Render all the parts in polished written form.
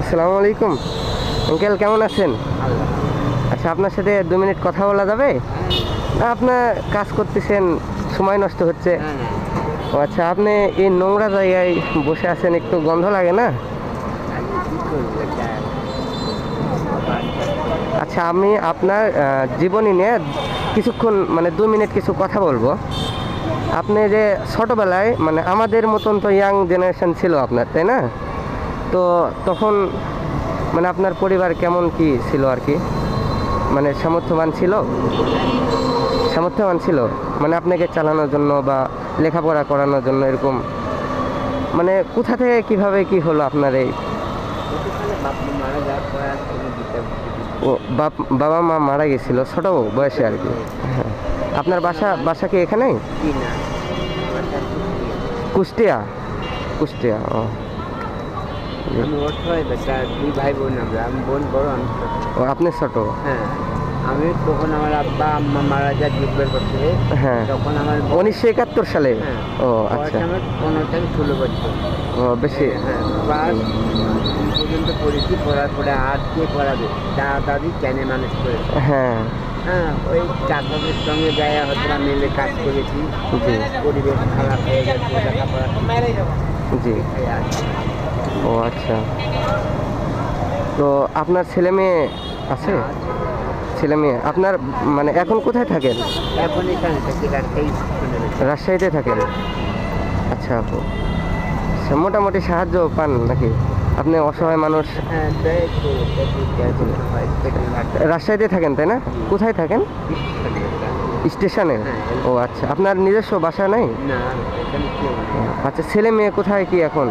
আসসালামু আলাইকুম আঙ্কেল, কেমন আছেন? আচ্ছা, আপনার সাথে 2 মিনিট কথা বলা যাবে? না, আপনার কাজ করতেছেন, সময় নষ্ট হচ্ছে। ও আচ্ছা, আপনি এই নোংরা জায়গায় বসে আছেন, একটু গন্ধ লাগে না? আচ্ছা, আমি আপনার জীবনী নিয়ে কিছুক্ষণ মানে 2 মিনিট কিছু কথা বলবো। আপনি যে ছোটোবেলায় মানে আমাদের মতন তো ইয়াং জেনারেশন ছিল আপনার, তাই না? তো তখন মানে আপনার পরিবার কেমন কি ছিল আর কি, মানে সামর্থ্যবান ছিল মানে আপনাকে চালানোর জন্য বা লেখাপড়া করানোর জন্য এরকম, মানে কোথা থেকে কিভাবে কি হলো আপনার এই? ও বাবা মা মারা গেছিল ছোট বয়সে আর কি। হ্যাঁ। আপনার বাসা কি এখানেই? কুষ্টিয়া? কুষ্টিয়া, ও। দুই ভাই বোন আমরা, আমি বোন বড়, আমি ছোট। ও, আপনি ছোট? হ্যাঁ, আমি তখন আমার আব্বা আম্মা মারা যায় যুদ্ধের বছরে। হ্যাঁ, তখন আমার 1971 সালে? হ্যাঁ, ও বয়স আচ্ছা। আমার 15 থেকে 16 বছর। ও, বেশি। হ্যাঁ, ক্লাস পর্যন্ত পড়েছি, পড়ার পরে আর কে পড়াবে, দাদি কেনে মানুষ করেছে। হ্যাঁ। হ্যাঁ, ওই চাকরের সঙ্গে গায়ে হয়তো মিলে কাজ করেছি। জি পরিবেশ খারাপ হয়ে গেছে, লেখাপড়া জি। ও আচ্ছা, তো আপনার ছেলে মেয়ে আছে? ছেলে মেয়ে আপনার মানে এখন কোথায় থাকেন? এখন এখানে থাকি, রাজশাহীতে থাকেন? আচ্ছা আপু, আচ্ছা, মোটামুটি সাহায্য পান নাকি? আপনি অসহায় মানুষ। হ্যাঁ, রাজশাহীতে থাকেন তাই না? কোথায় থাকেন? স্টেশনে? ও আচ্ছা, আপনার নিজস্ব বাসা নেই? না, এখানে কেউ নেই। আচ্ছা, ছেলে মেয়ে কোথায় কি এখন?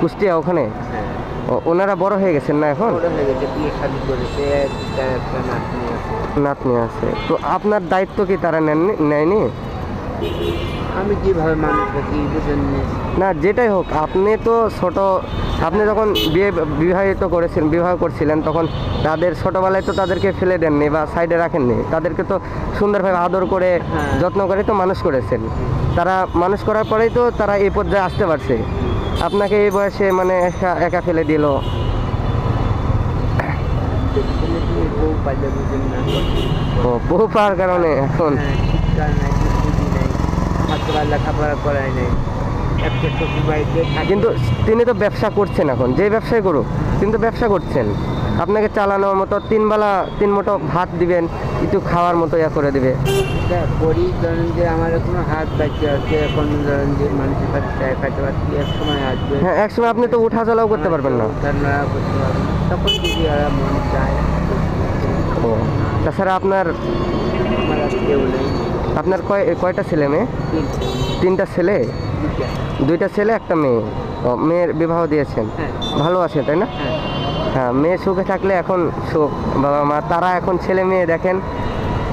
কুষ্টিয়া ওখানে? হ্যাঁ, ও, ওনারা বড় হয়ে গেছেন না এখন? বড় হয়ে গেছে, বিয়ে শাদী করেছে, একটা নাতনি আছে। নাতনি আছে, তো আপনার দায়িত্ব কি তারা নেয়নি? আমি কিভাবে মানুষ রাখি বুঝেন? না, যেটাই হোক, আপনি তো ছোট, আপনি যখন বিবাহ করছিলেন তখন তাদের ছোটবেলায় তো তাদেরকে ফেলে দেননি বা সাইডে রাখেননি, তাদেরকে তো সুন্দরভাবে আদর করে যত্ন করে তো মানুষ করেছেন। তারা মানুষ করার পরেই তো তারা এই পর্যায়ে আসতে পারছে। আপনাকে এই বয়সে মানে একা একা ফেলে দিল। বউ পাইলে বুঝেন না। ও, বউ পাওয়ার কারণে এখন? হ্যাঁ, শিক্ষা নাই, বুদ্ধি নাই, ছাত্ররা লেখাপড়া করায় নাই। একটা শ্বশুর বাড়িতে কিন্তু তিনি তো ব্যবসা করছেন, এখন যে ব্যবসায় করুক কিন্তু ব্যবসা করছেন, আপনাকে চালানোর মতো 3 মুঠো ভাত দিবেন, একটু খাওয়ার মতো ইয়া করে দিবে। করি, ধরেন যে আমার কোনো হাত বাচ্চা আছে, এখন ধরেন যে মানুষের কাছে খাইতে পারছি, এক সময় আসবে। হ্যাঁ, একসময় আপনি তো উঠা চলাও করতে পারবেন না। করতে পারবেন না। তখন যদি ওরা মন চায়। ও, তাছাড়া আপনার আমার আর কেউ নেই। আপনার কয়টা ছেলে মেয়ে? 3টা ছেলে? 2টা ছেলে 1টা মেয়ে। ও, মেয়ের বিবাহ দিয়েছেন? হ্যাঁ। ভালো আছে তাই না? হ্যাঁ, হ্যাঁ, মেয়ে সুখে থাকলে এখন সুখ। বাবা মা তারা এখন ছেলে মেয়ে দেখেন,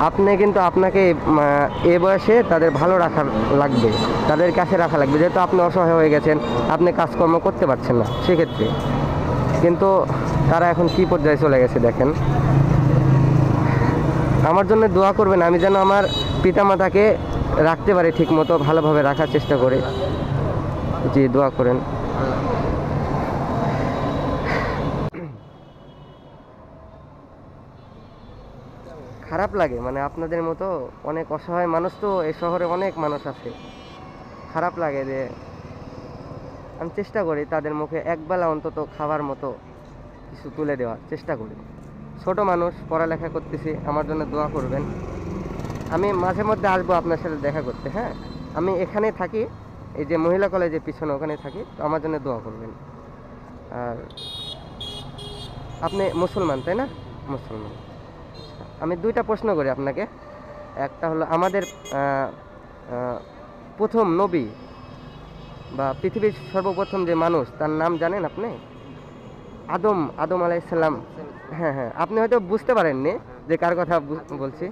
আপনি কিন্তু আপনাকে এ বয়সে তাদের ভালো রাখা লাগবে, তাদের কাছে রাখা লাগবে, যেহেতু আপনি অসহায় হয়ে গেছেন, আপনি কাজকর্ম করতে পারছেন না সেক্ষেত্রে। কিন্তু তারা এখন কি পর্যায়ে চলে গেছে দেখেন। আমার জন্য দোয়া করবেন, আমি যেন আমার পিতামাতাকে রাখতে পারি ঠিক মতো, ভালোভাবে রাখার চেষ্টা করি। জি, দোয়া করেন। খারাপ লাগে, মানে আপনাদের মতো অনেক অসহায় মানুষ তো এই শহরে অনেক মানুষ আছে। খারাপ লাগে যে আমি চেষ্টা করি তাদের মুখে একবেলা অন্তত খাবার মতো কিছু তুলে দেওয়ার চেষ্টা করি। ছোট মানুষ, পড়ালেখা করতেছি, আমার জন্য দোয়া করবেন। আমি মাঝে মধ্যে আসবো আপনার সাথে দেখা করতে। হ্যাঁ, আমি এখানেই থাকি, এই যে মহিলা কলেজের পিছনে ওখানে থাকি, তো আমার জন্য দোয়া করবেন। আর আপনি মুসলমান তাই না? মুসলমান। আমি 2টা প্রশ্ন করি আপনাকে। একটা হলো আমাদের প্রথম নবী বা পৃথিবীর সর্বপ্রথম যে মানুষ, তার নাম জানেন আপনি? আদম আলাইসাল্লাম। হ্যাঁ হ্যাঁ, আপনি হয়তো বুঝতে পারেননি যে কার কথা বলছি।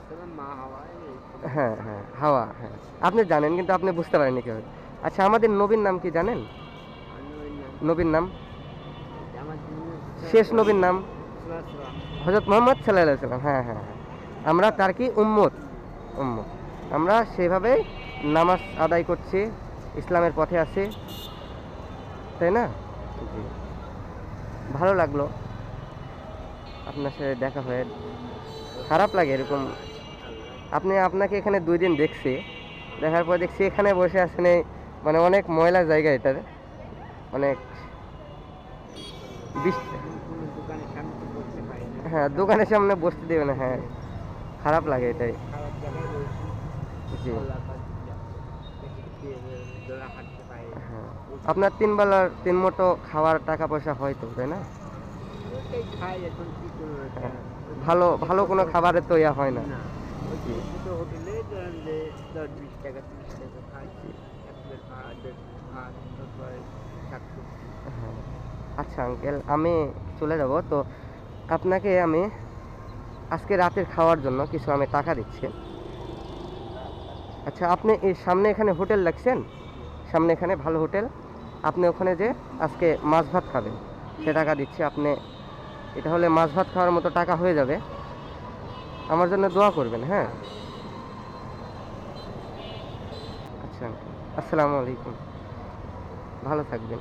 হ্যাঁ হ্যাঁ, হাওয়া। হ্যাঁ, আপনি জানেন কিন্তু আপনি বুঝতে পারেননি কেউ। আচ্ছা, আমাদের নবীর নাম কি জানেন? নবীর নাম, শেষ নবীর নাম? হযরত মুহাম্মদ সাল্লাল্লাহু আলাইহি ওয়াসাল্লাম। হ্যাঁ হ্যাঁ হ্যাঁ, আমরা তার কি উম্মত। আমরা সেভাবে নামাজ আদায় করছি, ইসলামের পথে আছি, তাই না? জি। ভালো লাগলো আপনার সাথে দেখা হয়ে। খারাপ লাগে এরকম, আপনাকে এখানে 2 দিন দেখছি, দেখার পর দেখছি এখানে বসে আছেন এই, মানে অনেক ময়লা জায়গা এটার, অনেক বৃষ্টি। কোনো দোকানের সামনে তো বসতে পারি না। হ্যাঁ, দোকানের সামনে বসতে দেবে না, হ্যাঁ খারাপ লাগে এটাই। খারাপ জায়গায় রয়েছি। জি আল্লাহ পাক দোলা হাঁটতে পারি না। হ্যাঁ, আপনার 3 বেলার 3 মুঠো খাওয়ার টাকা পয়সা হয় তো, তাই না? ওইটাই খাই এখন কি করবো এটা? হ্যাঁ, ভালো ভালো কোনো খাবারের তো ইয়া হয় না। না, ওই জি ছোটো হোটেলে ধরেন যে 10-20 টাকা 30 টাকা খাই। এক প্লেট ভাত, 1 ভাত, তারপরে শাকসবজি। হ্যাঁ, আচ্ছা আঙ্কেল, আমি চলে যাব তো, আপনাকে আমি আজকে রাতের খাওয়ার জন্য কিছু আমি টাকা দিচ্ছি। আচ্ছা, আপনি এই সামনে এখানে হোটেল রাখছেন, সামনে এখানে ভালো হোটেল, আপনি ওখানে যে আজকে মাছ ভাত খাবেন, সে টাকা দিচ্ছি আপনি। এটা হলে মাছ ভাত খাওয়ার মতো টাকা হয়ে যাবে। আমার জন্য দোয়া করবেন, হ্যাঁ? আচ্ছা আঙ্কেল, আসসালামু আলাইকুম, ভালো থাকবেন।